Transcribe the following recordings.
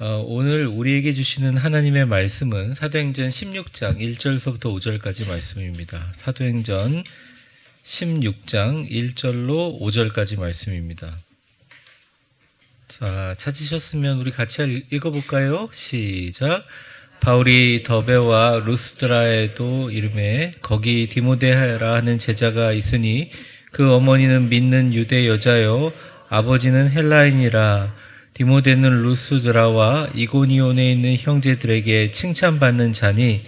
오늘 우리에게 주시는 하나님의 말씀은 사도행전 16장 1절서부터 5절까지 말씀입니다. 사도행전 16장 1절로 5절까지 말씀입니다. 자, 찾으셨으면 우리 같이 읽어볼까요? 시작. 바울이 더베와 루스드라에도 이름에 거기 디모데라 하는 제자가 있으니 그 어머니는 믿는 유대 여자요 아버지는 헬라인이라. 디모데는 루스드라와 이고니온에 있는 형제들에게 칭찬받는 자니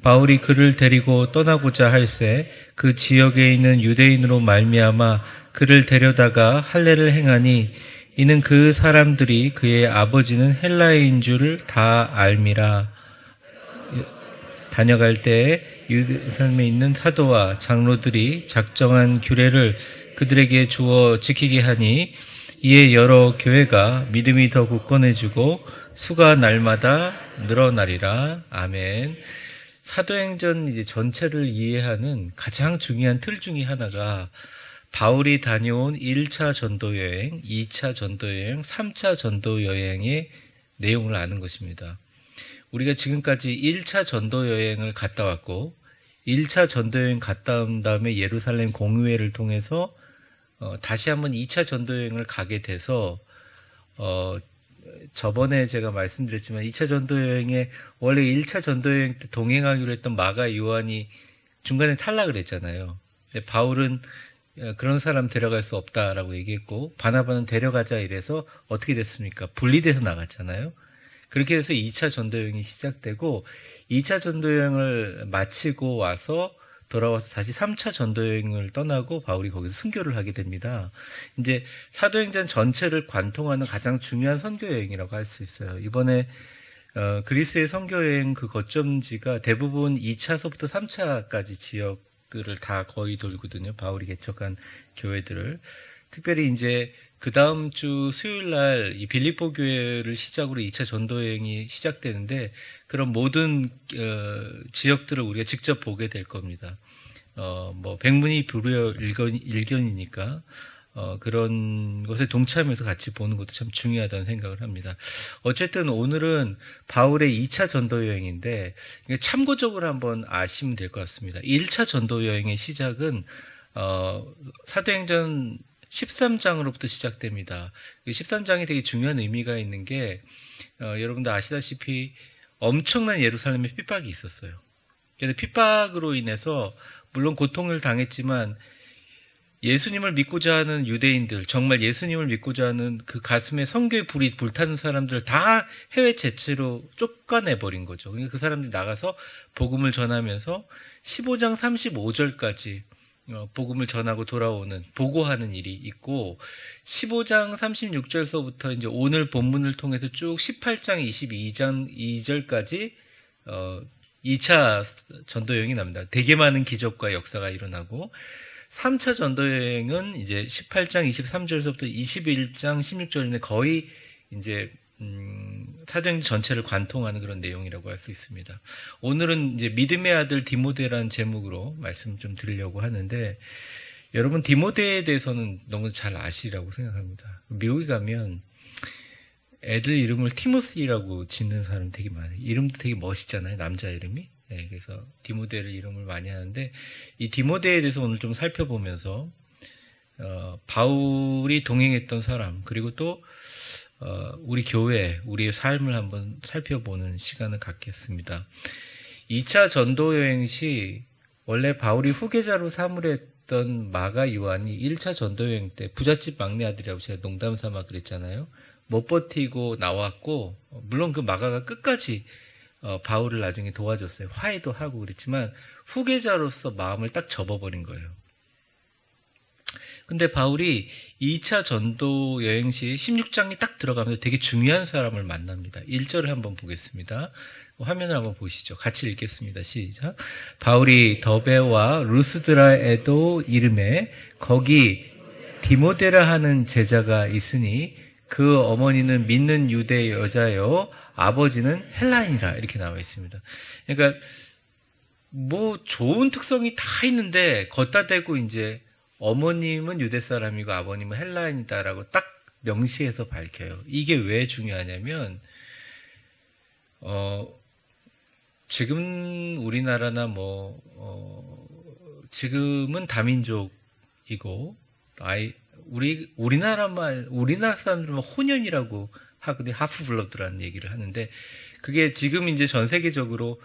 바울이 그를 데리고 떠나고자 할새 그 지역에 있는 유대인으로 말미암아 그를 데려다가 할례를 행하니 이는 그 사람들이 그의 아버지는 헬라인 줄을 다 알미라. 다녀갈 때에 예루살렘에 있는 사도와 장로들이 작정한 규례를 그들에게 주어 지키게 하니 이에 여러 교회가 믿음이 더 굳건해지고 수가 날마다 늘어나리라. 아멘. 사도행전 이제 전체를 이해하는 가장 중요한 틀 중에 하나가 바울이 다녀온 1차 전도 여행, 2차 전도 여행, 3차 전도 여행의 내용을 아는 것입니다. 우리가 지금까지 1차 전도 여행을 갔다 왔고 1차 전도 여행 갔다 온 다음에 예루살렘 공회를 통해서 다시 한번 2차 전도여행을 가게 돼서 저번에 제가 말씀드렸지만 2차 전도여행에 원래 1차 전도여행 때 동행하기로 했던 마가 요한이 중간에 탈락을 했잖아요. 근데 바울은 그런 사람 데려갈 수 없다라고 얘기했고 바나바는 데려가자 이래서 어떻게 됐습니까? 분리돼서 나갔잖아요. 그렇게 해서 2차 전도여행이 시작되고 2차 전도여행을 마치고 와서 돌아와서 다시 3차 전도여행을 떠나고 바울이 거기서 순교를 하게 됩니다. 이제 사도행전 전체를 관통하는 가장 중요한 선교여행이라고 할 수 있어요. 이번에 그리스의 선교여행 그 거점지가 대부분 2차서부터 3차까지 지역들을 다 거의 돌거든요. 바울이 개척한 교회들을. 특별히 이제 그 다음 주 수요일 날 이 빌립보 교회를 시작으로 2차 전도여행이 시작되는데 그런 모든 지역들을 우리가 직접 보게 될 겁니다. 뭐 백문이 불여 일견이니까 그런 것에 동참해서 같이 보는 것도 참 중요하다는 생각을 합니다. 어쨌든 오늘은 바울의 2차 전도여행인데 참고적으로 한번 아시면 될 것 같습니다. 1차 전도여행의 시작은 사도행전 13장으로부터 시작됩니다. 13장이 되게 중요한 의미가 있는 게 여러분들 아시다시피 엄청난 예루살렘에 핍박이 있었어요. 그래서 핍박으로 인해서 물론 고통을 당했지만 예수님을 믿고자 하는 유대인들, 정말 예수님을 믿고자 하는 그 가슴에 성교의 불이 불타는 사람들을 다 해외 제체로 쫓아내버린 거죠. 그러니까 그 사람들이 나가서 복음을 전하면서 15장 35절까지 복음을 전하고 돌아오는, 보고하는 일이 있고, 15장 36절서부터 이제 오늘 본문을 통해서 쭉 18장 22장 2절까지, 2차 전도여행이 납니다. 되게 많은 기적과 역사가 일어나고, 3차 전도여행은 이제 18장 23절서부터 21장 16절인데 거의 이제 사도행전 전체를 관통하는 그런 내용이라고 할 수 있습니다. 오늘은 이제 믿음의 아들 디모데라는 제목으로 말씀 좀 드리려고 하는데 여러분 디모데에 대해서는 너무 잘 아시라고 생각합니다. 미국에 가면 애들 이름을 티모시라고 짓는 사람 되게 많아요. 이름도 되게 멋있잖아요. 남자 이름이. 네, 그래서 디모데를 이름을 많이 하는데 이 디모데에 대해서 오늘 좀 살펴보면서 바울이 동행했던 사람 그리고 또 우리 교회, 우리의 삶을 한번 살펴보는 시간을 갖겠습니다. 2차 전도여행 시 원래 바울이 후계자로 사물했던 마가 요한이 1차 전도여행 때 부잣집 막내 아들이라고 제가 농담 삼아 그랬잖아요. 못 버티고 나왔고 물론 그 마가가 끝까지 바울을 나중에 도와줬어요. 화해도 하고 그랬지만 후계자로서 마음을 딱 접어버린 거예요. 근데 바울이 2차 전도 여행 시 16장이 딱 들어가면서 되게 중요한 사람을 만납니다. 1절을 한번 보겠습니다. 화면을 한번 보시죠. 같이 읽겠습니다. 시작. 바울이 더베와 루스드라에도 이름에 거기 디모데라 하는 제자가 있으니 그 어머니는 믿는 유대 여자요 아버지는 헬라인이라 이렇게 나와 있습니다. 그러니까 뭐 좋은 특성이 다 있는데 걷다 대고 이제 어머님은 유대 사람이고 아버님은 헬라인이다라고 딱 명시해서 밝혀요. 이게 왜 중요하냐면 어, 지금 우리나라나 지금은 다민족이고, 우리나라 사람들은 혼연이라고 하거든요. 하프 블러드라는 얘기를 하는데, 그게 지금 이제 전 세계적으로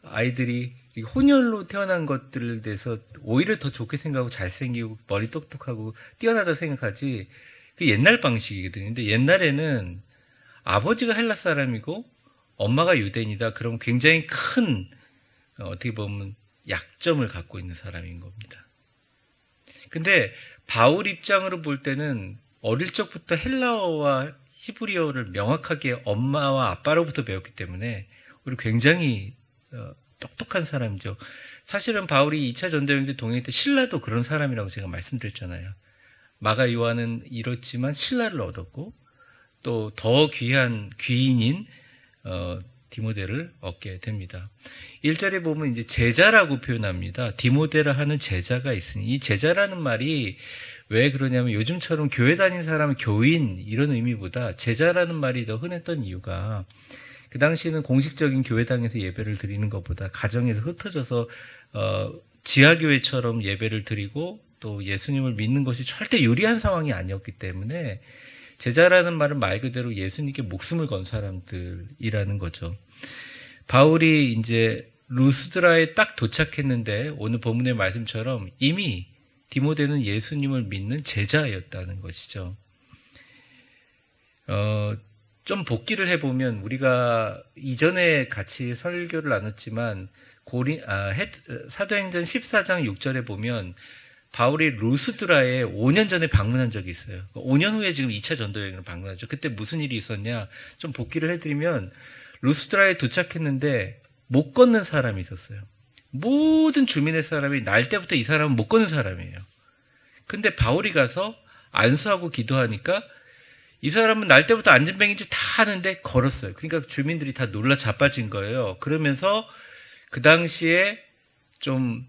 아이들이 혼혈로 태어난 것들에 대해서 오히려 더 좋게 생각하고 잘생기고 머리 똑똑하고 뛰어나다고 생각하지, 그 옛날 방식이거든요. 근데 옛날에는 아버지가 헬라 사람이고 엄마가 유대인이다. 그럼 굉장히 큰 어떻게 보면 약점을 갖고 있는 사람인 겁니다. 근데 바울 입장으로 볼 때는 어릴 적부터 헬라어와 히브리어를 명확하게 엄마와 아빠로부터 배웠기 때문에 우리 굉장히 똑똑한 사람이죠. 사실은 바울이 2차 전도여행 때 동행할 때 신라도 그런 사람이라고 제가 말씀드렸잖아요. 마가 요한은 이렇지만 신라를 얻었고 또 더 귀한 귀인인 디모데를 얻게 됩니다. 1절에 보면 이제 제자라고 표현합니다. 디모데라 하는 제자가 있으니, 이 제자라는 말이 왜 그러냐면 요즘처럼 교회 다니는 사람은 교인 이런 의미보다 제자라는 말이 더 흔했던 이유가, 그 당시에는 공식적인 교회당에서 예배를 드리는 것보다 가정에서 흩어져서 지하교회처럼 예배를 드리고 또 예수님을 믿는 것이 절대 유리한 상황이 아니었기 때문에 제자라는 말은 말 그대로 예수님께 목숨을 건 사람들이라는 거죠. 바울이 이제 루스드라에 딱 도착했는데 오늘 본문의 말씀처럼 이미 디모데는 예수님을 믿는 제자였다는 것이죠. 좀 복기를 해보면 우리가 이전에 같이 설교를 나눴지만 사도행전 14장 6절에 보면 바울이 루스드라에 5년 전에 방문한 적이 있어요. 5년 후에 지금 2차 전도여행을 방문하죠. 그때 무슨 일이 있었냐? 좀 복기를 해드리면 루스드라에 도착했는데 못 걷는 사람이 있었어요. 모든 주민의 사람이 날 때부터 이 사람은 못 걷는 사람이에요. 근데 바울이 가서 안수하고 기도하니까 이 사람은 날 때부터 안전뱅이질 다 하는데 걸었어요. 그러니까 주민들이 다 놀라 자빠진 거예요. 그러면서 그 당시에 좀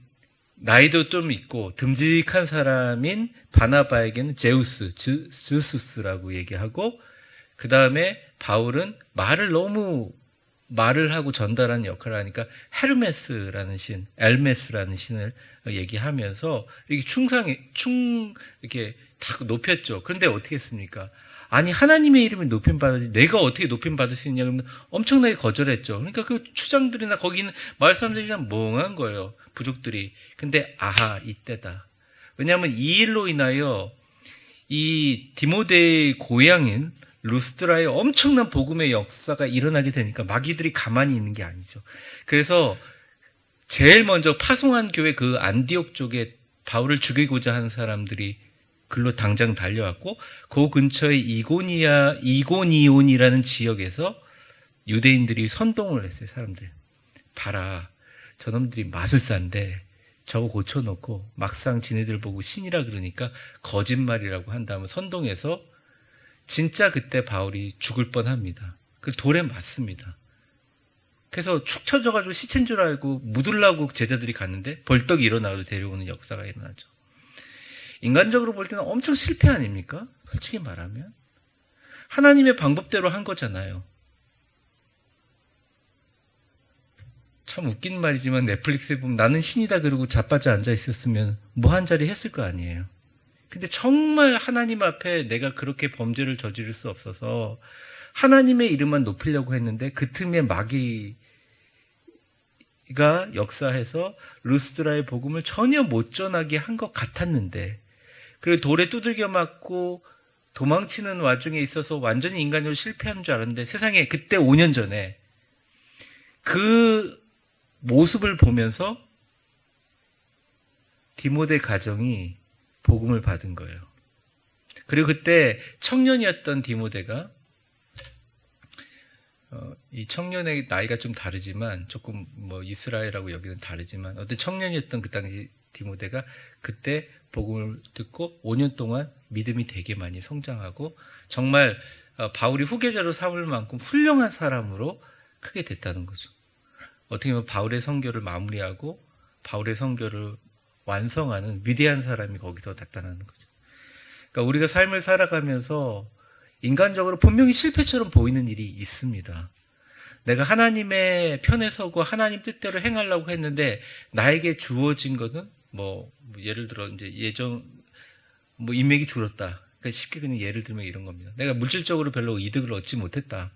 나이도 좀 있고 듬직한 사람인 바나바에게는 제우스라고 얘기하고, 그 다음에 바울은 말을 하고 전달하는 역할을 하니까 헤르메스라는 엘메스라는 신을 얘기하면서 이렇게 이렇게 딱 높였죠. 그런데 어떻게 했습니까? 아니, 하나님의 이름을 높임받아야지 내가 어떻게 높임받을 수 있냐 그러면 엄청나게 거절했죠. 그러니까 그 추장들이나 거기 있는 마을 사람들이랑 멍한 거예요. 부족들이. 근데 이때다. 왜냐하면 이 일로 인하여 이 디모데의 고향인 루스드라에 엄청난 복음의 역사가 일어나게 되니까 마귀들이 가만히 있는 게 아니죠. 그래서 제일 먼저 파송한 교회 그 안디옥 쪽에 바울을 죽이고자 하는 사람들이 글로 당장 달려왔고, 그 근처에 이고니온이라는 지역에서 유대인들이 선동을 했어요. 사람들 봐라, 저놈들이 마술사인데 저거 고쳐놓고 막상 지네들 보고 신이라 그러니까 거짓말이라고 한다면 선동해서 진짜 그때 바울이 죽을 뻔합니다. 그 돌에 맞습니다. 그래서 축 처져가지고 시체인 줄 알고 묻으려고 제자들이 갔는데 벌떡 일어나서 데려오는 역사가 일어나죠. 인간적으로 볼 때는 엄청 실패 아닙니까? 솔직히 말하면 하나님의 방법대로 한 거잖아요. 참 웃긴 말이지만 넷플릭스에 보면 나는 신이다 그러고 자빠져 앉아 있었으면 뭐 한 자리 했을 거 아니에요. 근데 정말 하나님 앞에 내가 그렇게 범죄를 저지를 수 없어서 하나님의 이름만 높이려고 했는데 그 틈에 마귀가 역사해서 루스드라의 복음을 전혀 못 전하게 한 것 같았는데, 그리고 돌에 두들겨 맞고 도망치는 와중에 있어서 완전히 인간적으로 실패하는 줄 알았는데, 세상에 그때 5년 전에 그 모습을 보면서 디모데 가정이 복음을 받은 거예요. 그리고 그때 청년이었던 디모데가 이 청년의 나이가 좀 다르지만 조금 이스라엘하고 여기는 다르지만 어떤 청년이었던 그 당시 디모데가 그때 복음을 듣고 5년 동안 믿음이 되게 많이 성장하고 정말 바울이 후계자로 삼을 만큼 훌륭한 사람으로 크게 됐다는 거죠. 어떻게 보면 바울의 선교를 마무리하고 바울의 선교를 완성하는 위대한 사람이 거기서 나타나는 거죠. 그러니까 우리가 삶을 살아가면서 인간적으로 분명히 실패처럼 보이는 일이 있습니다. 내가 하나님의 편에 서고 하나님 뜻대로 행하려고 했는데 나에게 주어진 것은 뭐 예를 들어 이제 뭐 인맥이 줄었다. 그러니까 쉽게 그냥 예를 들면 이런 겁니다. 내가 물질적으로 별로 이득을 얻지 못했다.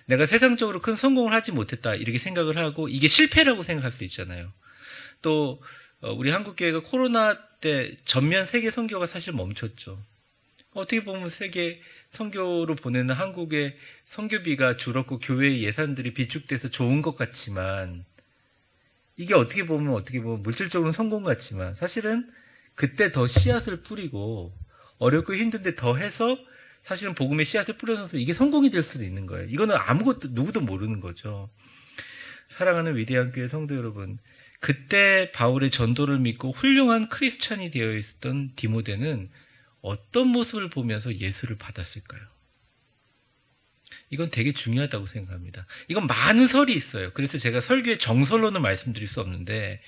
내가 세상적으로 큰 성공을 하지 못했다. 이렇게 생각을 하고 이게 실패라고 생각할 수 있잖아요. 또 우리 한국교회가 코로나 때 전면 세계 선교가 사실 멈췄죠. 어떻게 보면 세계 선교로 보내는 한국의 선교비가 줄었고 교회의 예산들이 비축돼서 좋은 것 같지만 이게 어떻게 보면 물질적으로는 성공 같지만 사실은 그때 더 씨앗을 뿌리고 어렵고 힘든데 더 해서 사실은 복음의 씨앗을 뿌려서 이게 성공이 될 수도 있는 거예요. 이거는 누구도 모르는 거죠. 사랑하는 위대한 교회 성도 여러분, 그때 바울의 전도를 믿고 훌륭한 크리스찬이 되어 있었던 디모데는 어떤 모습을 보면서 예수를 받았을까요? 이건 되게 중요하다고 생각합니다. 이건 많은 설이 있어요. 그래서 제가 설교의 정설로는 말씀드릴 수 없는데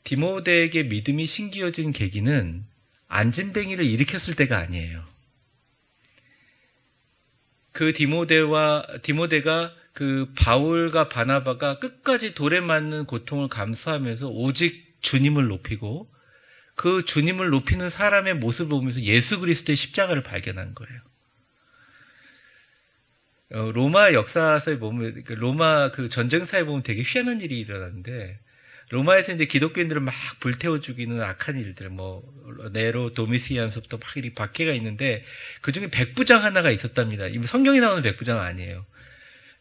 디모데에게 믿음이 심겨진 계기는 안진뱅이를 일으켰을 때가 아니에요. 그 디모데가 그 바울과 바나바가 끝까지 돌에 맞는 고통을 감수하면서 오직 주님을 높이고 그 주님을 높이는 사람의 모습을 보면서 예수 그리스도의 십자가를 발견한 거예요. 로마 역사서에 보면, 로마 그 전쟁사에 보면 되게 희한한 일이 일어났는데, 로마에서 이제 기독교인들을 막 불태워 죽이는 악한 일들, 네로, 도미시안서부터 막 이리 박해가 있는데, 그 중에 백부장 하나가 있었답니다. 성경에 나오는 백부장은 아니에요.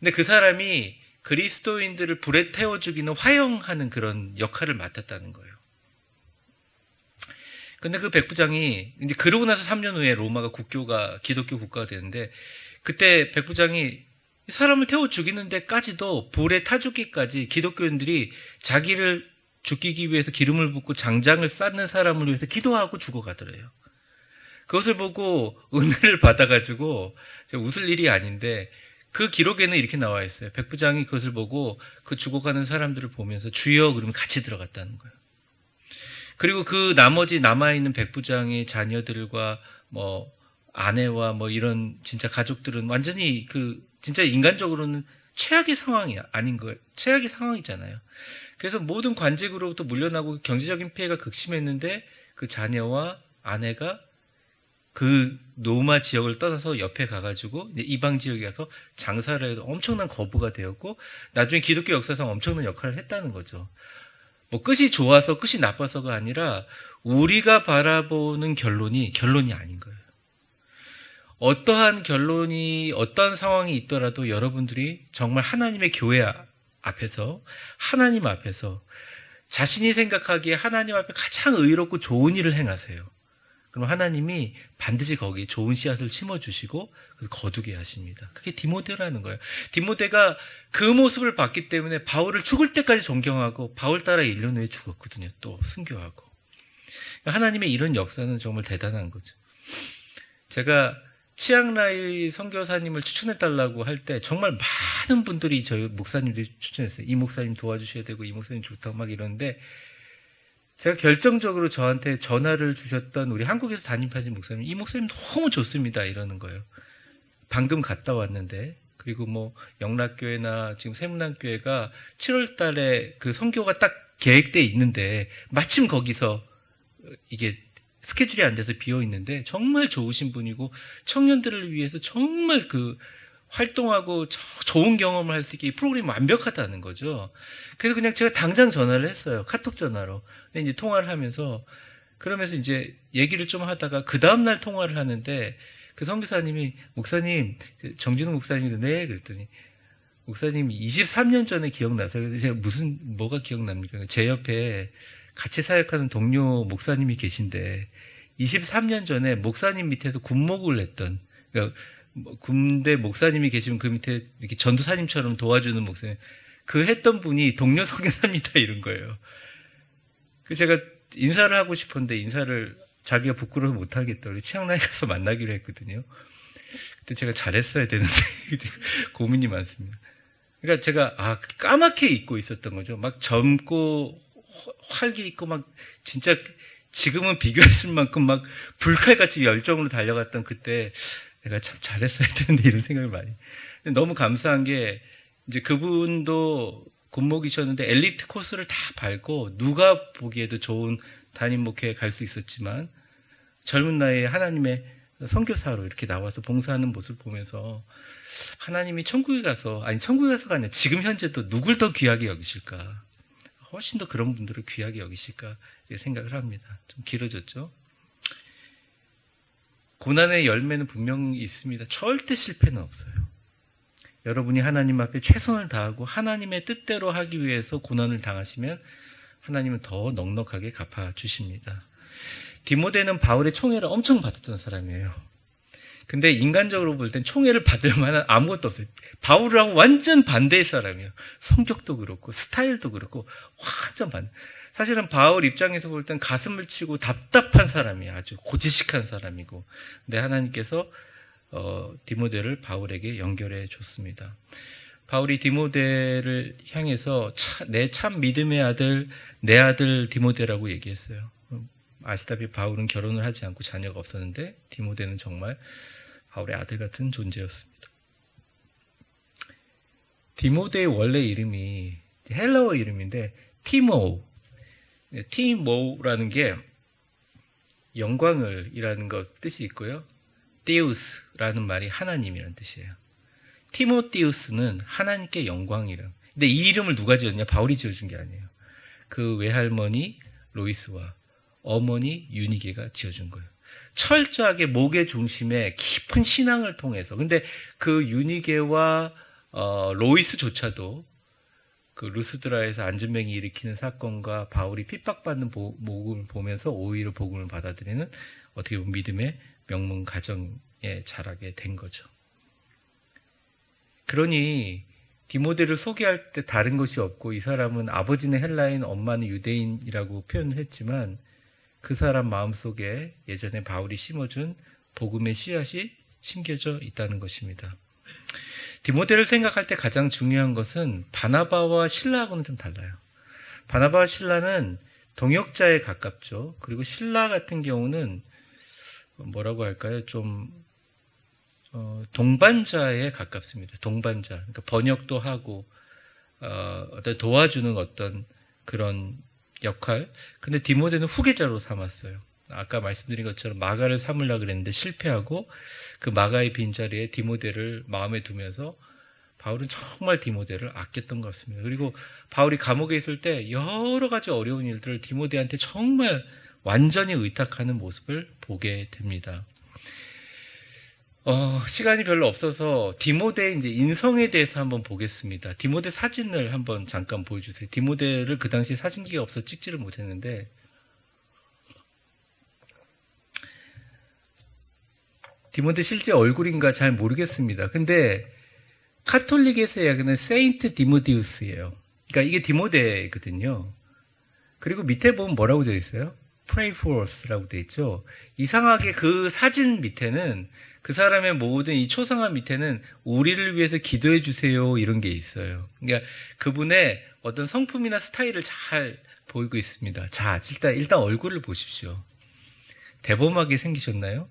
근데 그 사람이 그리스도인들을 불에 태워 죽이는 화형하는 그런 역할을 맡았다는 거예요. 근데 그 백부장이, 이제 그러고 나서 3년 후에 로마가 기독교 국가가 되는데, 그때 백부장이 사람을 태워 죽이는 데까지도 불에 타 죽기까지 기독교인들이 자기를 죽이기 위해서 기름을 붓고 장장을 쌓는 사람을 위해서 기도하고 죽어가더래요. 그것을 보고 은혜를 받아가지고 웃을 일이 아닌데 그 기록에는 이렇게 나와 있어요. 백부장이 그것을 보고 그 죽어가는 사람들을 보면서 주여 그러면 같이 들어갔다는 거예요. 그리고 그 나머지 남아있는 백부장의 자녀들과 아내와 이런 진짜 가족들은 완전히 진짜 인간적으로는 최악의 상황이 아닌 거예요. 최악의 상황이잖아요. 그래서 모든 관직으로부터 물려나고 경제적인 피해가 극심했는데 그 자녀와 아내가 그 로마 지역을 떠나서 옆에 가가지고 이제 이방 지역에 가서 장사를 해도 엄청난 거부가 되었고 나중에 기독교 역사상 엄청난 역할을 했다는 거죠. 끝이 좋아서 끝이 나빠서가 아니라 우리가 바라보는 결론이 아닌 거예요. 어떠한 상황이 있더라도 여러분들이 정말 하나님의 교회 앞에서, 하나님 앞에서 자신이 생각하기에 하나님 앞에 가장 의롭고 좋은 일을 행하세요. 그럼 하나님이 반드시 거기에 좋은 씨앗을 심어주시고 거두게 하십니다. 그게 디모데라는 거예요. 디모데가 그 모습을 봤기 때문에 바울을 죽을 때까지 존경하고 바울 따라 1년 후에 죽었거든요. 또 순교하고. 하나님의 이런 역사는 정말 대단한 거죠. 제가 치앙라이 선교사님을 추천해달라고 할 때 정말 많은 분들이 저희 목사님들이 추천했어요. 이 목사님 도와주셔야 되고 이 목사님 좋다고 막 이러는데 제가 결정적으로 저한테 전화를 주셨던 우리 한국에서 담임하신 목사님, 이 목사님 너무 좋습니다 이러는 거예요. 방금 갔다 왔는데 그리고 영락교회나 지금 세문안교회가 7월 달에 그 선교가 딱 계획돼 있는데 마침 거기서 이게 스케줄이 안 돼서 비어 있는데 정말 좋으신 분이고 청년들을 위해서 정말 활동하고 좋은 경험을 할 수 있게 이 프로그램이 완벽하다는 거죠. 그래서 그냥 제가 당장 전화를 했어요. 카톡 전화로. 근데 이제 통화를 하면서 그러면서 이제 얘기를 좀 하다가 그 다음날 통화를 하는데 그 선교사님이 목사님, 정진우 목사님이 네 그랬더니 목사님 23년 전에 기억나세요? 그래서 제가 뭐가 기억납니까? 제 옆에 같이 사역하는 동료 목사님이 계신데 23년 전에 목사님 밑에서 군목을 했던 그러니까 군대 목사님이 계시면 그 밑에 이렇게 전도사님처럼 도와주는 목사님 했던 분이 동료 선교사입니다 이런 거예요. 그래서 제가 인사를 하고 싶었는데 인사를 자기가 부끄러워서 못 하겠다고 치앙라이 가서 만나기로 했거든요. 그때 제가 잘했어야 되는데 고민이 많습니다. 그러니까 제가 까맣게 잊고 있었던 거죠. 막 젊고 활기 있고 막 진짜 지금은 비교했을 만큼 막 불칼같이 열정으로 달려갔던 그때 내가 참 잘했어야 되는데 이런 생각을 많이. 근데 너무 감사한 게 이제 그분도 군목이셨는데 엘리트 코스를 다 밟고 누가 보기에도 좋은 담임 목회에 갈 수 있었지만 젊은 나이에 하나님의 선교사로 이렇게 나와서 봉사하는 모습을 보면서 하나님이 천국에 가서가 아니라 지금 현재도 누굴 더 귀하게 여기실까? 훨씬 더 그런 분들을 귀하게 여기실까? 이렇게 생각을 합니다. 좀 길어졌죠? 고난의 열매는 분명히 있습니다. 절대 실패는 없어요. 여러분이 하나님 앞에 최선을 다하고 하나님의 뜻대로 하기 위해서 고난을 당하시면 하나님은 더 넉넉하게 갚아주십니다. 디모데는 바울의 총애를 엄청 받았던 사람이에요. 근데 인간적으로 볼 땐 총애를 받을 만한 아무것도 없어요. 바울하고 완전 반대의 사람이에요. 성격도 그렇고 스타일도 그렇고 완전 반대. 사실은 바울 입장에서 볼 땐 가슴을 치고 답답한 사람이에요. 아주 고지식한 사람이고. 근데 하나님께서 디모데를 바울에게 연결해 줬습니다. 바울이 디모데를 향해서 내 참 믿음의 아들, 내 아들 디모데라고 얘기했어요. 아시다시피 바울은 결혼을 하지 않고 자녀가 없었는데 디모데는 정말 바울의 아들 같은 존재였습니다. 디모데의 원래 이름이 헬라어 이름인데 티모라는 게 영광을 이라는 것 뜻이 있고요. 띠우스라는 말이 하나님이라는 뜻이에요. 티모띠우스는 하나님께 영광이라. 근데 이 이름을 누가 지었냐? 바울이 지어준 게 아니에요. 그 외할머니 로이스와 어머니 유니게가 지어준 거예요. 철저하게 목의 중심에 깊은 신앙을 통해서. 근데 그 유니게와 로이스조차도 그 루스드라에서 안전뱅이 일으키는 사건과 바울이 핍박받는 모습을 보면서 오히려 복음을 받아들이는 어떻게 보면 믿음의 명문 가정에 자라게 된 거죠. 그러니 디모데를 소개할 때 다른 것이 없고 이 사람은 아버지는 헬라인, 엄마는 유대인이라고 표현을 했지만 그 사람 마음속에 예전에 바울이 심어준 복음의 씨앗이 심겨져 있다는 것입니다. 디모데를 생각할 때 가장 중요한 것은 바나바와 실라하고는 좀 달라요. 바나바와 실라는 동역자에 가깝죠. 그리고 실라 같은 경우는 뭐라고 할까요? 좀 동반자에 가깝습니다. 동반자. 그러니까 번역도 하고 어떤 도와주는 어떤 그런 역할. 근데 디모데는 후계자로 삼았어요. 아까 말씀드린 것처럼 마가를 삼으려고 그랬는데 실패하고 그 마가의 빈자리에 디모데를 마음에 두면서 바울은 정말 디모데를 아꼈던 것 같습니다. 그리고 바울이 감옥에 있을 때 여러 가지 어려운 일들을 디모데한테 정말 완전히 의탁하는 모습을 보게 됩니다. 시간이 별로 없어서 디모데의 이제 인성에 대해서 한번 보겠습니다. 디모데 사진을 한번 잠깐 보여주세요. 디모데를 그 당시 사진기가 없어 찍지를 못했는데 디모데 실제 얼굴인가 잘 모르겠습니다. 근데 카톨릭에서 이야기하는 세인트 디모디우스예요. 그러니까 이게 디모데거든요. 그리고 밑에 보면 뭐라고 되어 있어요? Pray for us라고 되어 있죠. 이상하게 그 사진 밑에는 그 사람의 모든 이 초상화 밑에는 우리를 위해서 기도해 주세요 이런 게 있어요. 그러니까 그분의 어떤 성품이나 스타일을 잘 보이고 있습니다. 자, 일단 얼굴을 보십시오. 대범하게 생기셨나요?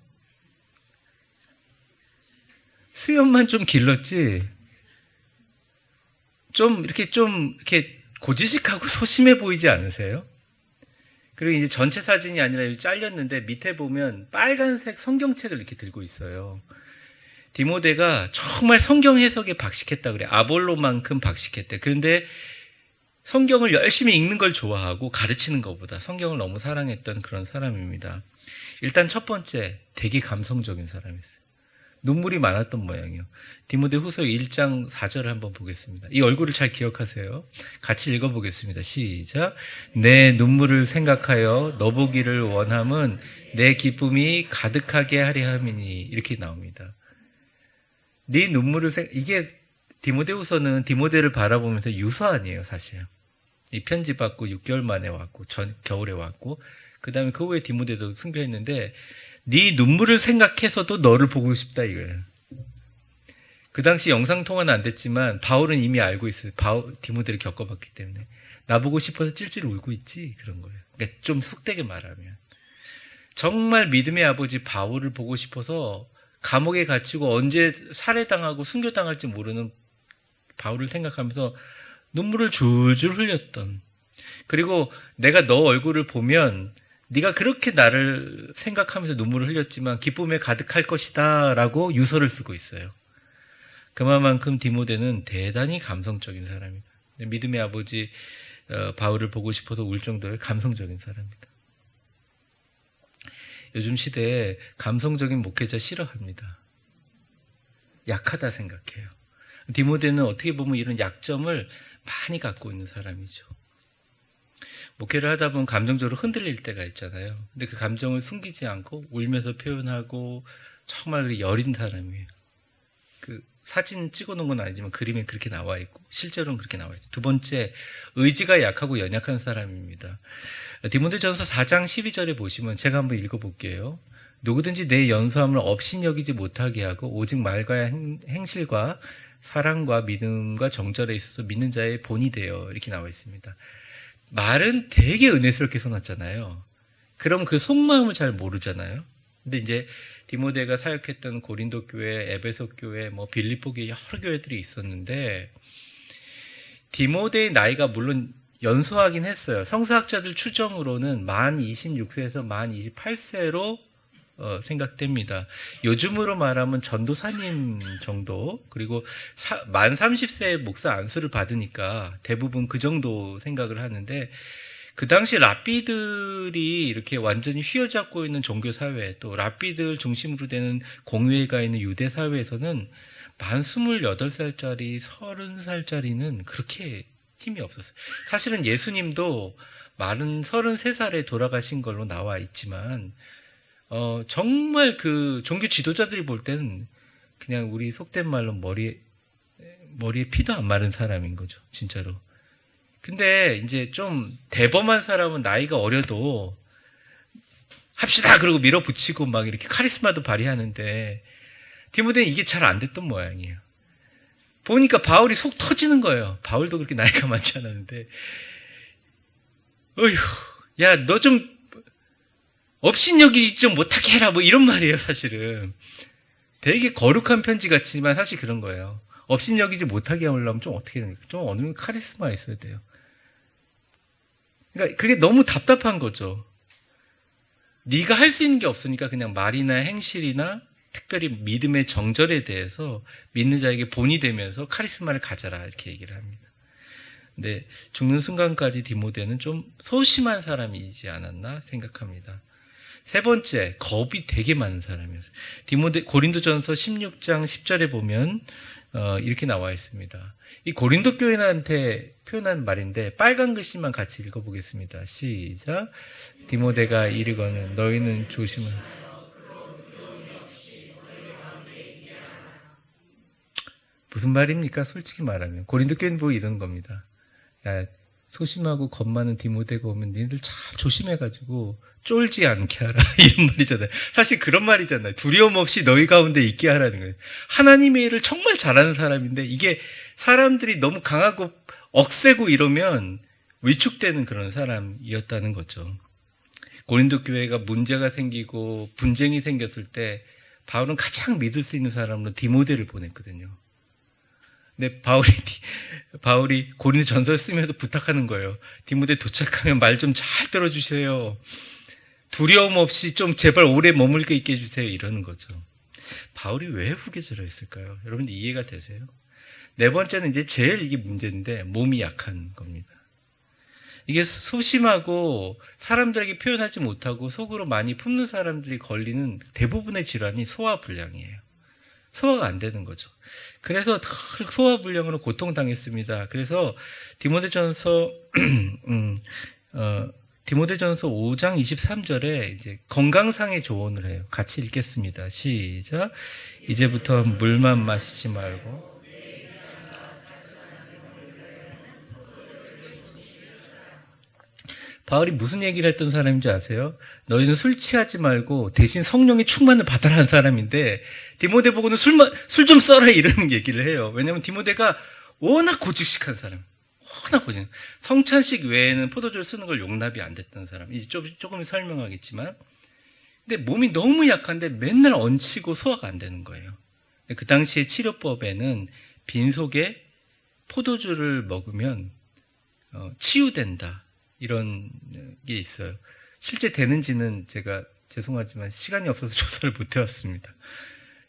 수염만 좀 길렀지. 좀 이렇게 고지식하고 소심해 보이지 않으세요? 그리고 이제 전체 사진이 아니라 잘렸는데 밑에 보면 빨간색 성경책을 이렇게 들고 있어요. 디모데가 정말 성경 해석에 박식했다 그래. 아볼로만큼 박식했대. 그런데 성경을 열심히 읽는 걸 좋아하고 가르치는 것보다 성경을 너무 사랑했던 그런 사람입니다. 일단 첫 번째, 되게 감성적인 사람이었어요. 눈물이 많았던 모양이에요. 디모데 후서 1장 4절을 한번 보겠습니다. 이 얼굴을 잘 기억하세요. 같이 읽어보겠습니다. 시작. 내 눈물을 생각하여 너 보기를 원함은 내 기쁨이 가득하게 하려 함이니. 이렇게 나옵니다. 네 눈물을 이게 디모데 후서는 디모데를 바라보면서 유서 아니에요, 사실. 이 편지 받고 6개월 만에 왔고 겨울에 왔고 그 다음에 그 후에 디모데도 승표했는데 네 눈물을 생각해서도 너를 보고 싶다 이거예요. 그 당시 영상통화는 안 됐지만 바울은 이미 알고 있어요. 디모데를 겪어봤기 때문에. 나보고 싶어서 찔찔 울고 있지 그런 거예요. 그러니까 좀 속되게 말하면. 정말 믿음의 아버지 바울을 보고 싶어서 감옥에 갇히고 언제 살해당하고 순교당할지 모르는 바울을 생각하면서 눈물을 줄줄 흘렸던, 그리고 내가 너 얼굴을 보면 네가 그렇게 나를 생각하면서 눈물을 흘렸지만 기쁨에 가득할 것이다 라고 유서를 쓰고 있어요. 그만큼 디모데는 대단히 감성적인 사람입니다. 믿음의 아버지 바울을 보고 싶어서 울 정도의 감성적인 사람입니다. 요즘 시대에 감성적인 목회자 싫어합니다. 약하다 생각해요. 디모데는 어떻게 보면 이런 약점을 많이 갖고 있는 사람이죠. 목회를 하다 보면 감정적으로 흔들릴 때가 있잖아요. 근데 그 감정을 숨기지 않고 울면서 표현하고 정말 여린 사람이에요. 그 사진 찍어놓은 건 아니지만 그림에 그렇게 나와 있고 실제로는 그렇게 나와 있어요. 두 번째, 의지가 약하고 연약한 사람입니다. 디모데전서 4장 12절에 보시면 제가 한번 읽어볼게요. 누구든지 내 연소함을 업신여기지 못하게 하고 오직 말과 행실과 사랑과 믿음과 정절에 있어서 믿는 자의 본이 되어, 이렇게 나와 있습니다. 말은 되게 은혜스럽게 써놨잖아요. 그럼 그 속마음을 잘 모르잖아요. 근데 이제 디모데가 사역했던 고린도 교회, 에베소 교회, 빌립보 교회 여러 교회들이 있었는데 디모데의 나이가 물론 연소하긴 했어요. 성서학자들 추정으로는 만 26세에서 만 28세로 생각됩니다. 요즘으로 말하면 전도사님 정도, 그리고 만 30세에 목사 안수를 받으니까 대부분 그 정도 생각을 하는데, 그 당시 랍비들이 이렇게 완전히 휘어잡고 있는 종교사회, 또 랍비들 중심으로 되는 공회가 있는 유대사회에서는 만 28살짜리, 30살짜리는 그렇게 힘이 없었어요. 사실은 예수님도 만 33살에 돌아가신 걸로 나와 있지만, 정말 그 종교 지도자들이 볼 때는 그냥 우리 속된 말로 머리에 피도 안 마른 사람인 거죠, 진짜로. 근데 이제 좀 대범한 사람은 나이가 어려도 합시다 그러고 밀어붙이고 막 이렇게 카리스마도 발휘하는데 디모데는 이게 잘 안 됐던 모양이에요. 보니까 바울이 속 터지는 거예요. 바울도 그렇게 나이가 많지 않았는데, 어휴, 야, 너 좀 업신여기지 좀 못하게 해라, 이런 말이에요. 사실은 되게 거룩한 편지 같지만 사실 그런 거예요. 업신여기지 못하게 하려면 좀 어떻게 됩니까? 좀 어느 정도 카리스마 있어야 돼요. 그러니까 그게 너무 답답한 거죠. 네가 할 수 있는 게 없으니까 그냥 말이나 행실이나 특별히 믿음의 정절에 대해서 믿는 자에게 본이 되면서 카리스마를 가져라, 이렇게 얘기를 합니다. 근데 죽는 순간까지 디모데는 좀 소심한 사람이지 않았나 생각합니다. 세 번째, 겁이 되게 많은 사람이었어요. 디모데 고린도전서 16장 10절에 보면 이렇게 나와 있습니다. 이 고린도 교인한테 표현한 말인데 빨간 글씨만 같이 읽어보겠습니다. 시작. 디모데가 이르거늘 너희는 조심하라. 무슨 말입니까? 솔직히 말하면 고린도 교인 보고 이러는 겁니다. 야, 소심하고 겁 많은 디모데가 오면 니네들 잘 조심해가지고 쫄지 않게 하라, 이런 말이잖아요. 사실 그런 말이잖아요. 두려움 없이 너희 가운데 있게 하라는 거예요. 하나님의 일을 정말 잘하는 사람인데 이게 사람들이 너무 강하고 억세고 이러면 위축되는 그런 사람이었다는 거죠. 고린도 교회가 문제가 생기고 분쟁이 생겼을 때 바울은 가장 믿을 수 있는 사람으로 디모데를 보냈거든요. 근데 바울이 고린도 전서를 쓰면서 부탁하는 거예요. 디모데 도착하면 말 좀 잘 들어주세요. 두려움 없이 좀 제발 오래 머물게 있게 해주세요. 이러는 거죠. 바울이 왜 후계자로 했을까요? 여러분 이해가 되세요? 네 번째는 이제 제일 이게 문제인데 몸이 약한 겁니다. 이게 소심하고 사람들에게 표현하지 못하고 속으로 많이 품는 사람들이 걸리는 대부분의 질환이 소화불량이에요. 소화가 안 되는 거죠. 그래서 소화불량으로 고통당했습니다. 그래서 디모데전서 5장 23절에 이제 건강상의 조언을 해요. 같이 읽겠습니다. 시작. 이제부터 물만 마시지 말고 바울이 무슨 얘기를 했던 사람인지 아세요? 너희는 술 취하지 말고 대신 성령의 충만을 받아라 한 사람인데 디모데 보고는 술 좀 써라 이런 얘기를 해요. 왜냐하면 디모데가 워낙 고집식한 사람, 워낙 고집. 성찬식 외에는 포도주를 쓰는 걸 용납이 안 됐던 사람. 이제 조금 설명하겠지만 근데 몸이 너무 약한데 맨날 얹히고 소화가 안 되는 거예요. 그 당시에 치료법에는 빈속에 포도주를 먹으면 치유된다 이런 게 있어요. 실제 되는지는 제가 죄송하지만 시간이 없어서 조사를 못 해왔습니다.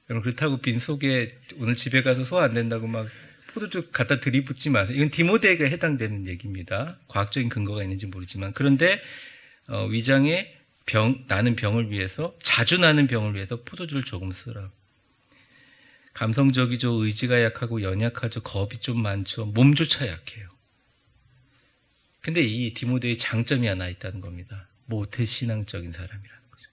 여러분 그렇다고 빈속에 오늘 집에 가서 소화 안 된다고 막 포도주 갖다 들이붓지 마세요. 이건 디모데에게 해당되는 얘기입니다. 과학적인 근거가 있는지 모르지만 그런데 위장에 나는 병을 위해서 자주 나는 병을 위해서 포도주를 조금 쓰라. 감성적이죠. 의지가 약하고 연약하죠. 겁이 좀 많죠. 몸조차 약해요. 근데 이 디모데의 장점이 하나 있다는 겁니다. 모태신앙적인 사람이라는 거죠.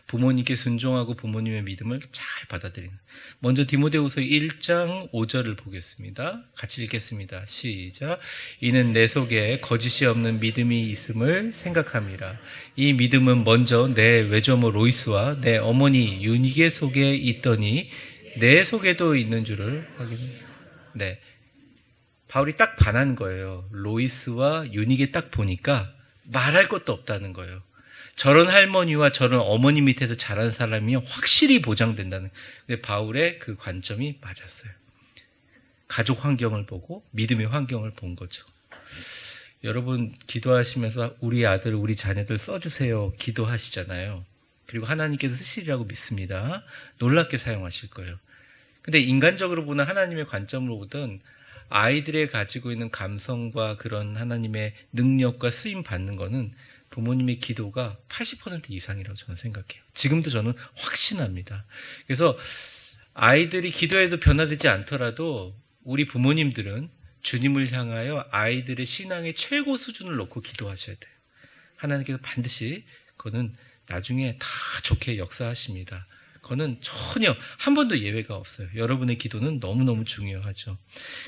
부모님께 순종하고 부모님의 믿음을 잘 받아들이는. 먼저 디모데후서 1장 5절을 보겠습니다. 같이 읽겠습니다. 시작. 이는 내 속에 거짓이 없는 믿음이 있음을 생각함이라. 이 믿음은 먼저 내 외조모 로이스와 내 어머니 유니게 속에 있더니 내 속에도 있는 줄을 확인해요. 네. 바울이 딱 반한 거예요. 로이스와 유닉에 딱 보니까 말할 것도 없다는 거예요. 저런 할머니와 저런 어머니 밑에서 자란 사람이 확실히 보장된다는. 근데 바울의 그 관점이 맞았어요. 가족 환경을 보고 믿음의 환경을 본 거죠. 여러분 기도하시면서 우리 아들, 우리 자녀들 써주세요. 기도하시잖아요. 그리고 하나님께서 쓰시리라고 믿습니다. 놀랍게 사용하실 거예요. 근데 인간적으로 보는 하나님의 관점으로 보든 아이들의 가지고 있는 감성과 그런 하나님의 능력과 쓰임 받는 거는 부모님의 기도가 80% 이상이라고 저는 생각해요. 지금도 저는 확신합니다. 그래서 아이들이 기도해도 변화되지 않더라도 우리 부모님들은 주님을 향하여 아이들의 신앙의 최고 수준을 놓고 기도하셔야 돼요. 하나님께서 반드시 그거는 나중에 다 좋게 역사하십니다. 그거는 전혀 한 번도 예외가 없어요. 여러분의 기도는 너무너무 중요하죠.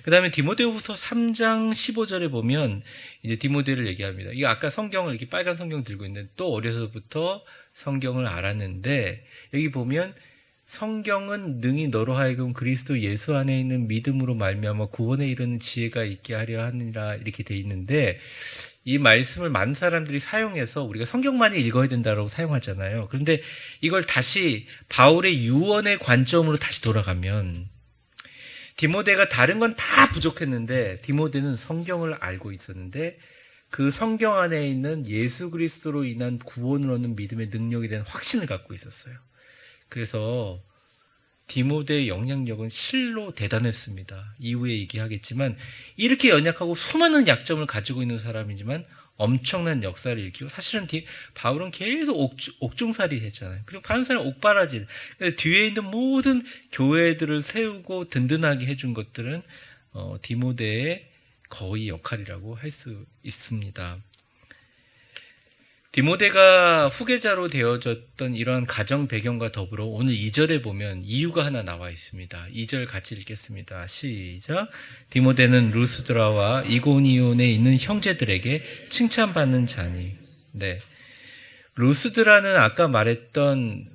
그 다음에 디모데후서 3장 15절에 보면 이제 디모데를 얘기합니다. 이거 아까 성경을 이렇게 빨간 성경 들고 있는데 또 어려서부터 성경을 알았는데 여기 보면 성경은 능히 너로 하여금 그리스도 예수 안에 있는 믿음으로 말미암아 구원에 이르는 지혜가 있게 하려 하느니라 이렇게 돼 있는데 이 말씀을 많은 사람들이 사용해서 우리가 성경만이 읽어야 된다고 사용하잖아요. 그런데 이걸 다시 바울의 유언의 관점으로 다시 돌아가면 디모데가 다른 건 다 부족했는데 디모데는 성경을 알고 있었는데 그 성경 안에 있는 예수 그리스도로 인한 구원을 얻는 믿음의 능력에 대한 확신을 갖고 있었어요. 그래서 디모데의 영향력은 실로 대단했습니다. 이후에 얘기하겠지만 이렇게 연약하고 수많은 약점을 가지고 있는 사람이지만 엄청난 역사를 일으키고 사실은 바울은 계속 옥중살이 했잖아요. 그리고 다른 사람 옥바라지. 뒤에 있는 모든 교회들을 세우고 든든하게 해준 것들은 디모데의 거의 역할이라고 할 수 있습니다. 디모데가 후계자로 되어졌던 이러한 가정 배경과 더불어 오늘 2절에 보면 이유가 하나 나와 있습니다. 2절 같이 읽겠습니다. 시작. 디모데는 루스드라와 이고니온에 있는 형제들에게 칭찬받는 자니. 네. 루스드라는 아까 말했던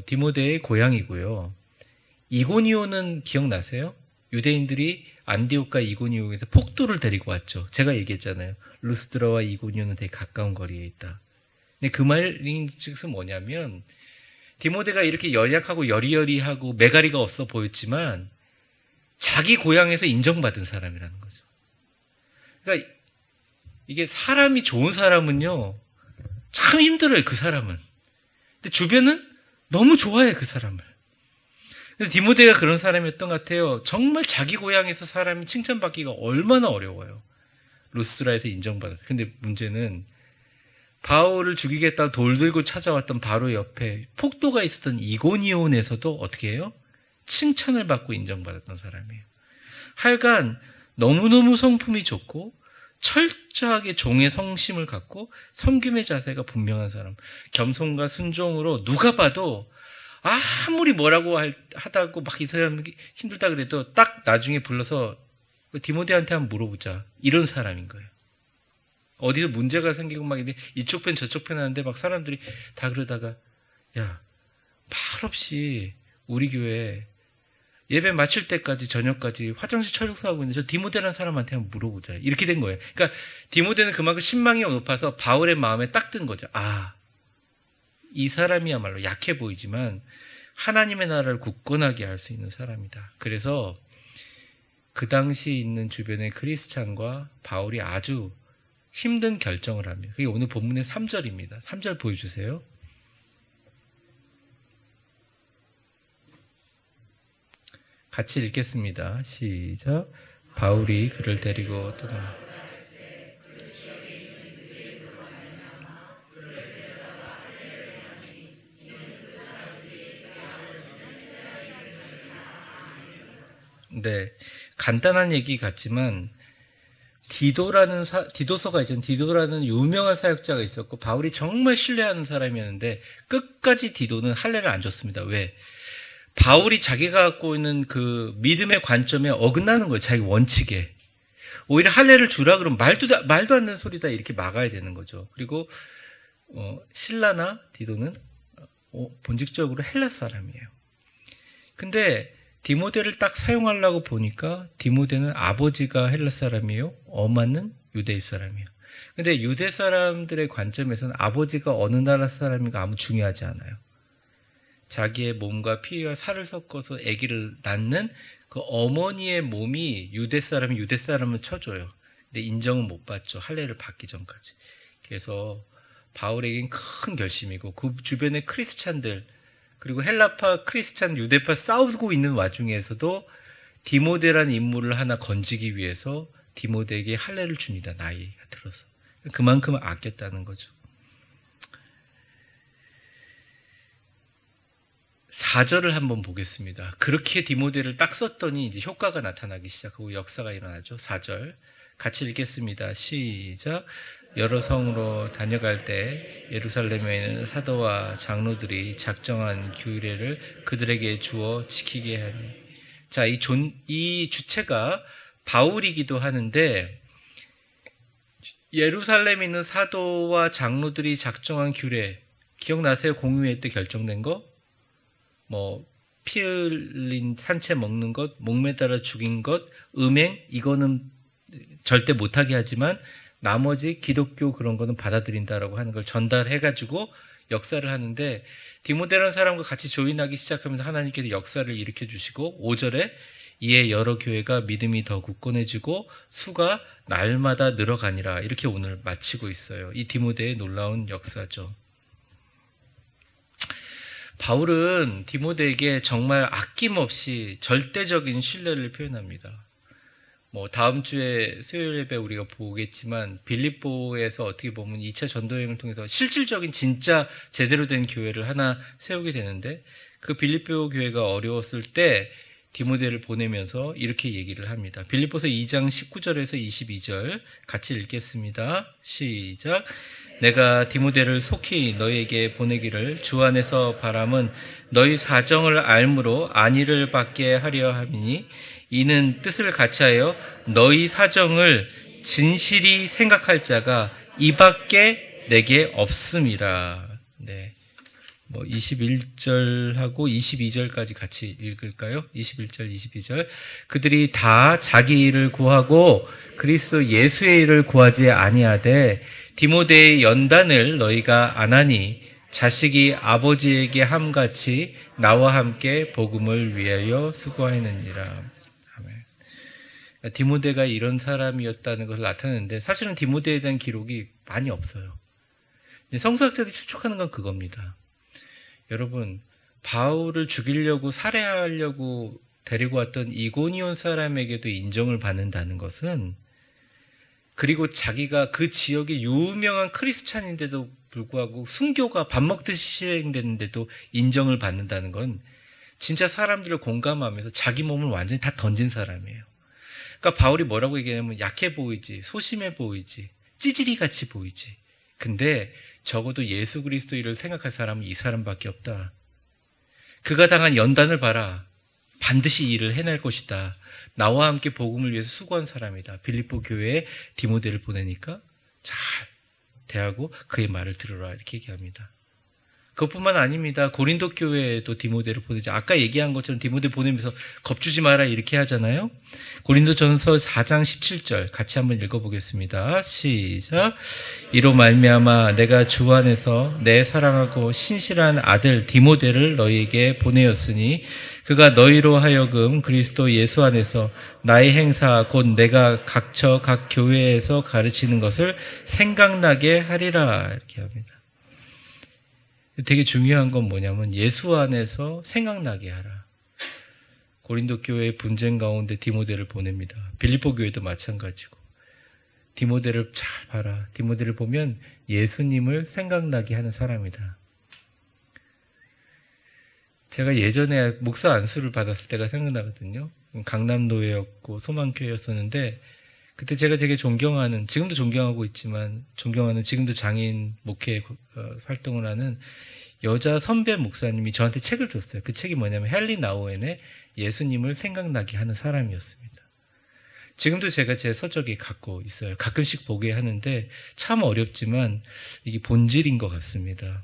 디모데의 고향이고요. 이고니온은 기억나세요? 유대인들이 안디옥과 이고니온에서 폭도를 데리고 왔죠. 제가 얘기했잖아요. 루스드라와 이고니온은 되게 가까운 거리에 있다. 근데 그 말인 즉슨 뭐냐면 디모데가 이렇게 연약하고 여리여리하고 매가리가 없어 보였지만 자기 고향에서 인정받은 사람이라는 거죠. 그러니까 이게 사람이 좋은 사람은요 참 힘들어요. 그 사람은. 근데 주변은 너무 좋아해 그 사람을. 근데 디모데가 그런 사람이었던 것 같아요. 정말 자기 고향에서 사람이 칭찬받기가 얼마나 어려워요. 루스드라에서 인정받았어요. 근데 문제는 바울을 죽이겠다고 돌 들고 찾아왔던 바로 옆에 폭도가 있었던 이고니온에서도 어떻게 해요? 칭찬을 받고 인정받았던 사람이에요. 하여간 너무너무 성품이 좋고 철저하게 종의 성심을 갖고 섬김의 자세가 분명한 사람. 겸손과 순종으로 누가 봐도 아무리 뭐라고 하다고 막 이 사람 힘들다 그래도 딱 나중에 불러서 디모데한테 한번 물어보자. 이런 사람인 거예요. 어디서 문제가 생기고 막 이쪽 편 저쪽 편 하는데 막 사람들이 다 그러다가 야, 말없이 우리 교회 예배 마칠 때까지 저녁까지 화장실 철수하고 있는 저 디모데라는 사람한테 한번 물어보자. 이렇게 된 거예요. 그러니까 디모데는 그만큼 신망이 높아서 바울의 마음에 딱 든 거죠. 아, 이 사람이야말로 약해 보이지만 하나님의 나라를 굳건하게 할 수 있는 사람이다. 그래서 그 당시 있는 주변의 크리스찬과 바울이 아주 힘든 결정을 합니다. 그게 오늘 본문의 3절입니다. 3절 보여주세요. 같이 읽겠습니다. 시작. 바울이 그를 데리고 떠나. 네, 간단한 얘기 같지만 디도서가 있잖아요. 디도라는 유명한 사역자가 있었고 바울이 정말 신뢰하는 사람이었는데 끝까지 디도는 할례를 안 줬습니다. 왜? 바울이 자기가 갖고 있는 그 믿음의 관점에 어긋나는 거예요. 자기 원칙에. 오히려 할례를 주라 그러면 말도 안 되는 소리다 이렇게 막아야 되는 거죠. 그리고 실라나 디도는 본질적으로 헬라 사람이에요. 근데 디모데를 딱 사용하려고 보니까 디모데는 아버지가 헬라 사람이에요. 엄마는 유대 사람이에요. 근데 유대 사람들의 관점에서는 아버지가 어느 나라 사람인가 아무 중요하지 않아요. 자기의 몸과 피와 살을 섞어서 아기를 낳는 그 어머니의 몸이 유대 사람을 쳐줘요. 근데 인정은 못 받죠. 할례를 받기 전까지. 그래서 바울에겐 큰 결심이고 그 주변의 크리스찬들 그리고 헬라파, 크리스찬, 유대파 싸우고 있는 와중에서도 디모데라는 인물을 하나 건지기 위해서 디모데에게 할례를 줍니다. 나이가 들어서. 그만큼 아꼈다는 거죠. 4절을 한번 보겠습니다. 그렇게 디모데를 딱 썼더니 이제 효과가 나타나기 시작하고 역사가 일어나죠. 4절. 같이 읽겠습니다. 시작. 여러 성으로 다녀갈 때 예루살렘에 있는 사도와 장로들이 작정한 규례를 그들에게 주어 지키게 하니. 자, 이 주체가 바울이기도 하는데 예루살렘에 있는 사도와 장로들이 작정한 규례 기억나세요? 공유회 때 결정된 거? 피 흘린 산채 먹는 것, 목매달아 죽인 것, 음행 이거는 절대 못하게 하지만 나머지 기독교 그런 거는 받아들인다라고 하는 걸 전달해가지고 역사를 하는데 디모데라는 사람과 같이 조인하기 시작하면서 하나님께서 역사를 일으켜 주시고 5절에 이에 여러 교회가 믿음이 더 굳건해지고 수가 날마다 늘어가니라 이렇게 오늘 마치고 있어요. 이 디모데의 놀라운 역사죠. 바울은 디모데에게 정말 아낌없이 절대적인 신뢰를 표현합니다. 다음 주에 수요일 예배 우리가 보겠지만 빌립보에서 어떻게 보면 2차 전도여행을 통해서 실질적인 진짜 제대로 된 교회를 하나 세우게 되는데 그 빌립보 교회가 어려웠을 때 디모데를 보내면서 이렇게 얘기를 합니다. 빌립보서 2장 19절에서 22절 같이 읽겠습니다. 시작. 내가 디모데를 속히 너희에게 보내기를 주 안에서 바람은 너희 사정을 알므로 안위를 받게 하려 함이니 이는 뜻을 같이하여 너희 사정을 진실이 생각할 자가 이밖에 내게 없음이라. 네. 21절하고 22절까지 같이 읽을까요? 21절, 22절. 그들이 다 자기 일을 구하고 그리스도 예수의 일을 구하지 아니하되 디모데의 연단을 너희가 안 하니 자식이 아버지에게 함같이 나와 함께 복음을 위하여 수고하느니라. 디모데가 이런 사람이었다는 것을 나타내는데 사실은 디모데에 대한 기록이 많이 없어요. 성서학자들이 추측하는 건 그겁니다. 여러분, 바울을 죽이려고 살해하려고 데리고 왔던 이고니온 사람에게도 인정을 받는다는 것은 그리고 자기가 그 지역의 유명한 크리스찬인데도 불구하고 순교가 밥 먹듯이 시행되는데도 인정을 받는다는 건 진짜 사람들을 공감하면서 자기 몸을 완전히 다 던진 사람이에요. 그러니까 바울이 뭐라고 얘기하냐면 약해 보이지, 소심해 보이지, 찌질이 같이 보이지. 근데 적어도 예수 그리스도 일을 생각할 사람은 이 사람밖에 없다. 그가 당한 연단을 봐라. 반드시 일을 해낼 것이다. 나와 함께 복음을 위해서 수고한 사람이다. 빌립보 교회에 디모데를 보내니까 잘 대하고 그의 말을 들으라 이렇게 얘기합니다. 그것뿐만 아닙니다. 고린도 교회에도 디모데를 보내죠. 아까 얘기한 것처럼 디모데 보내면서 겁주지 마라 이렇게 하잖아요. 고린도전서 4장 17절 같이 한번 읽어보겠습니다. 시작. 이로 말미암아 내가 주 안에서 내 사랑하고 신실한 아들 디모데를 너희에게 보내었으니 그가 너희로 하여금 그리스도 예수 안에서 나의 행사 곧 내가 각처 각 교회에서 가르치는 것을 생각나게 하리라 이렇게 합니다. 되게 중요한 건 뭐냐면 예수 안에서 생각나게 하라. 고린도 교회의 분쟁 가운데 디모데를 보냅니다. 빌립보 교회도 마찬가지고. 디모데를 잘 봐라. 디모데를 보면 예수님을 생각나게 하는 사람이다. 제가 예전에 목사 안수를 받았을 때가 생각나거든요. 강남노예였고 소망교회였었는데 그때 제가 되게 존경하는, 지금도 존경하고 있지만 존경하는, 지금도 장인 목회 활동을 하는 여자 선배 목사님이 저한테 책을 줬어요. 그 책이 뭐냐면 헨리 나우엔의 예수님을 생각나게 하는 사람이었습니다. 지금도 제가 제 서적에 갖고 있어요. 가끔씩 보게 하는데 참 어렵지만 이게 본질인 것 같습니다.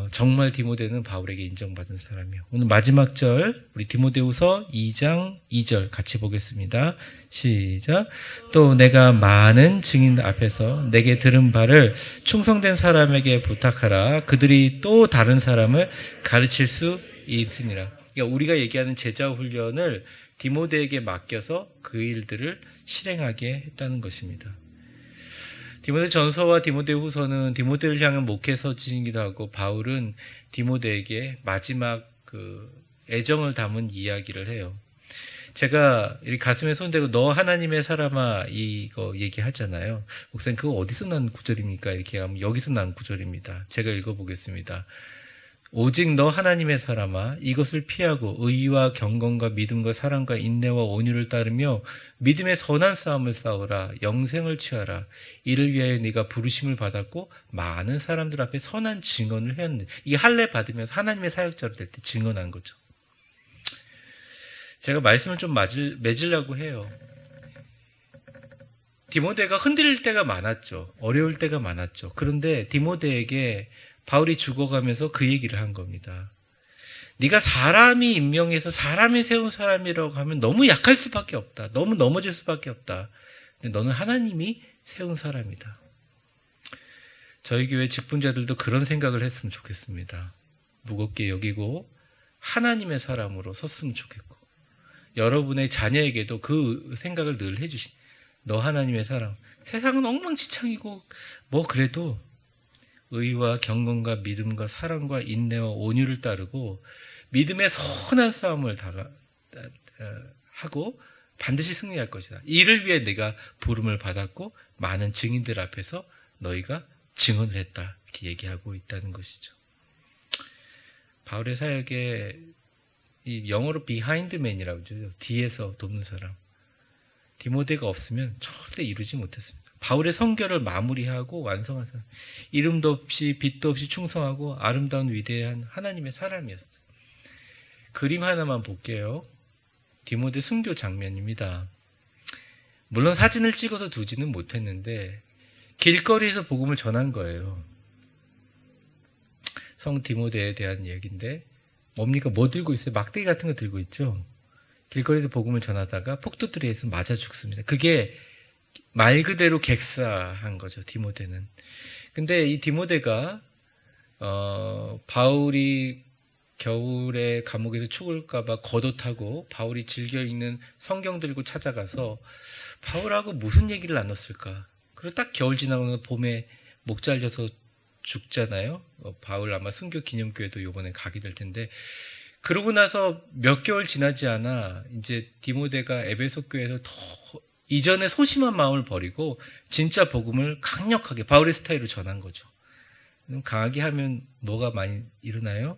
정말 디모데는 바울에게 인정받은 사람이에요. 오늘 마지막 절 우리 디모데후서 2장 2절 같이 보겠습니다. 시작. 또 내가 많은 증인 앞에서 내게 들은 바를 충성된 사람에게 부탁하라. 그들이 또 다른 사람을 가르칠 수 있으니라. 그러니까 우리가 얘기하는 제자 훈련을 디모데에게 맡겨서 그 일들을 실행하게 했다는 것입니다. 디모데 전서와 디모데 후서는 디모데를 향한 목회 서신이기도 하고 바울은 디모데에게 마지막 애정을 담은 이야기를 해요. 제가 이 가슴에 손대고 너 하나님의 사람아 이거 얘기하잖아요. 목사님 그거 어디서 난 구절입니까? 이렇게 하면 여기서 난 구절입니다. 제가 읽어보겠습니다. 오직 너 하나님의 사람아 이것을 피하고 의와 경건과 믿음과 사랑과 인내와 온유를 따르며 믿음의 선한 싸움을 싸우라. 영생을 취하라. 이를 위하여 네가 부르심을 받았고 많은 사람들 앞에 선한 증언을 했는데, 이게 할례 받으면서 하나님의 사역자로 될 때 증언한 거죠. 제가 말씀을 좀 맺으려고 해요. 디모데가 흔들릴 때가 많았죠. 어려울 때가 많았죠. 그런데 디모데에게 바울이 죽어가면서 그 얘기를 한 겁니다. 네가 사람이 임명해서 사람이 세운 사람이라고 하면 너무 약할 수밖에 없다. 너무 넘어질 수밖에 없다. 근데 너는 하나님이 세운 사람이다. 저희 교회 직분자들도 그런 생각을 했으면 좋겠습니다. 무겁게 여기고 하나님의 사람으로 섰으면 좋겠고, 여러분의 자녀에게도 그 생각을 늘 해주신, 너 하나님의 사람. 세상은 엉망진창이고 뭐 그래도 의와 경건과 믿음과 사랑과 인내와 온유를 따르고 믿음의 선한 싸움을 하고 반드시 승리할 것이다. 이를 위해 내가 부름을 받았고 많은 증인들 앞에서 너희가 증언을 했다. 이렇게 얘기하고 있다는 것이죠. 바울의 사역에 이 영어로 behind man이라고 하죠. 뒤에서 돕는 사람. 디모데가 없으면 절대 이루지 못했습니다. 바울의 선교를 마무리하고 완성한 사람. 이름도 없이 빛도 없이 충성하고 아름다운 위대한 하나님의 사람이었어요. 그림 하나만 볼게요. 디모데 순교 장면입니다. 물론 사진을 찍어서 두지는 못했는데 길거리에서 복음을 전한 거예요. 성 디모데에 대한 얘기인데 뭡니까? 뭐 들고 있어요? 막대기 같은 거 들고 있죠. 길거리에서 복음을 전하다가 폭도들에서 맞아 죽습니다. 그게 말 그대로 객사한 거죠, 디모데는. 근데 이 디모데가 바울이 겨울에 감옥에서 죽을까봐 겉옷하고 바울이 즐겨 읽는 성경 들고 찾아가서 바울하고 무슨 얘기를 나눴을까? 그리고 딱 겨울 지나고 봄에 목 잘려서 죽잖아요. 바울 아마 순교 기념교회도 이번에 가게 될 텐데, 그러고 나서 몇 개월 지나지 않아 이제 디모데가 에베소 교회에서 더 이전에 소심한 마음을 버리고 진짜 복음을 강력하게 바울의 스타일로 전한 거죠. 강하게 하면 뭐가 많이 일어나요?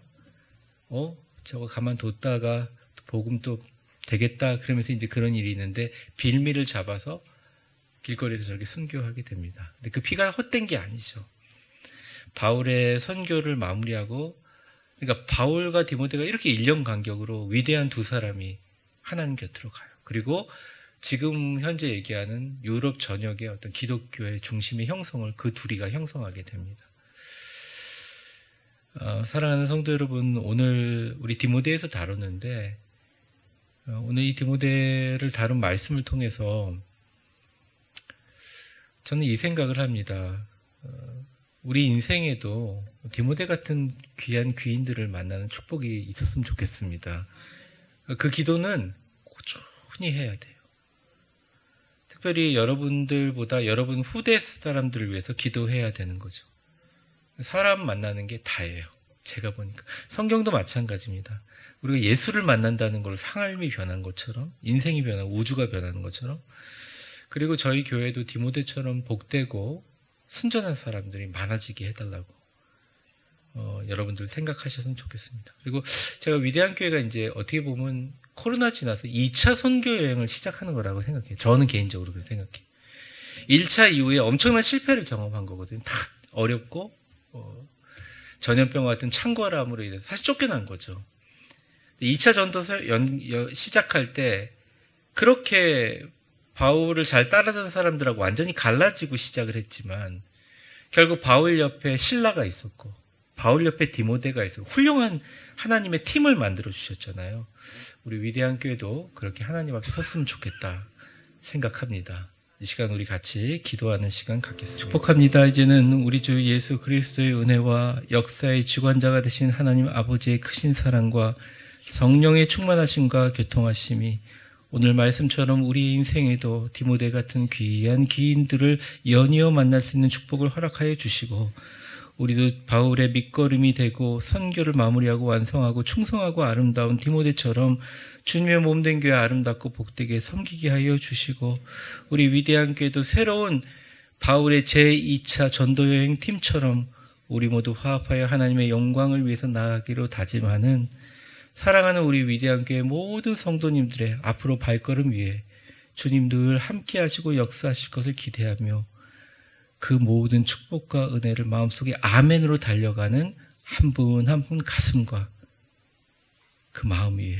저거 가만뒀다가 복음 또 되겠다 그러면서 이제 그런 일이 있는데 빌미를 잡아서 길거리에서 저렇게 순교하게 됩니다. 근데 그 피가 헛된 게 아니죠. 바울의 선교를 마무리하고, 그러니까 바울과 디모데가 이렇게 1년 간격으로 위대한 두 사람이 하나님 곁으로 가요. 그리고 지금 현재 얘기하는 유럽 전역의 어떤 기독교의 중심의 형성을 그 둘이가 형성하게 됩니다. 사랑하는 성도 여러분, 오늘 우리 디모데에서 다뤘는데 오늘 이 디모데를 다룬 말씀을 통해서 저는 이 생각을 합니다. 우리 인생에도 디모데 같은 귀한 귀인들을 만나는 축복이 있었으면 좋겠습니다. 그 기도는 꾸준히 해야 돼요. 특별히 여러분들보다 여러분 후대 사람들을 위해서 기도해야 되는 거죠. 사람 만나는 게 다예요. 제가 보니까. 성경도 마찬가지입니다. 우리가 예수를 만난다는 걸 삶이 변한 것처럼, 인생이 변하고 우주가 변하는 것처럼, 그리고 저희 교회도 디모데처럼 복되고 순전한 사람들이 많아지게 해달라고 여러분들 생각하셨으면 좋겠습니다. 그리고 제가 위대한 교회가 이제 어떻게 보면 코로나 지나서 2차 선교 여행을 시작하는 거라고 생각해요. 저는 개인적으로 그렇게 생각해요. 1차 이후에 엄청난 실패를 경험한 거거든요. 다 어렵고 전염병과 같은 창궐함으로 인해서 사실 쫓겨난 거죠. 2차 전도 시작할 때 그렇게 바울을 잘 따르던 사람들하고 완전히 갈라지고 시작을 했지만 결국 바울 옆에 실라가 있었고 바울 옆에 디모데가 있었고 훌륭한 하나님의 팀을 만들어 주셨잖아요. 우리 위대한 교회도 그렇게 하나님 앞에 섰으면 좋겠다 생각합니다. 이 시간 우리 같이 기도하는 시간 갖겠습니다. 축복합니다. 이제는 우리 주 예수 그리스도의 은혜와 역사의 주관자가 되신 하나님 아버지의 크신 사랑과 성령의 충만하심과 교통하심이 오늘 말씀처럼 우리 인생에도 디모데 같은 귀한 귀인들을 연이어 만날 수 있는 축복을 허락하여 주시고 우리도 바울의 밑거름이 되고 선교를 마무리하고 완성하고 충성하고 아름다운 디모데처럼 주님의 몸된 교회 아름답고 복되게 섬기게 하여 주시고 우리 위대한 교회도 새로운 바울의 제2차 전도여행 팀처럼 우리 모두 화합하여 하나님의 영광을 위해서 나아가기로 다짐하는 사랑하는 우리 위대한 교회 모든 성도님들의 앞으로 발걸음 위에 주님 늘 함께 하시고 역사하실 것을 기대하며 그 모든 축복과 은혜를 마음속에 아멘으로 달려가는 한 분 한 분 가슴과 그 마음 위에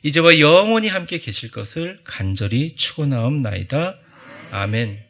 이제와 영원히 함께 계실 것을 간절히 축원하옵나이다. 아멘.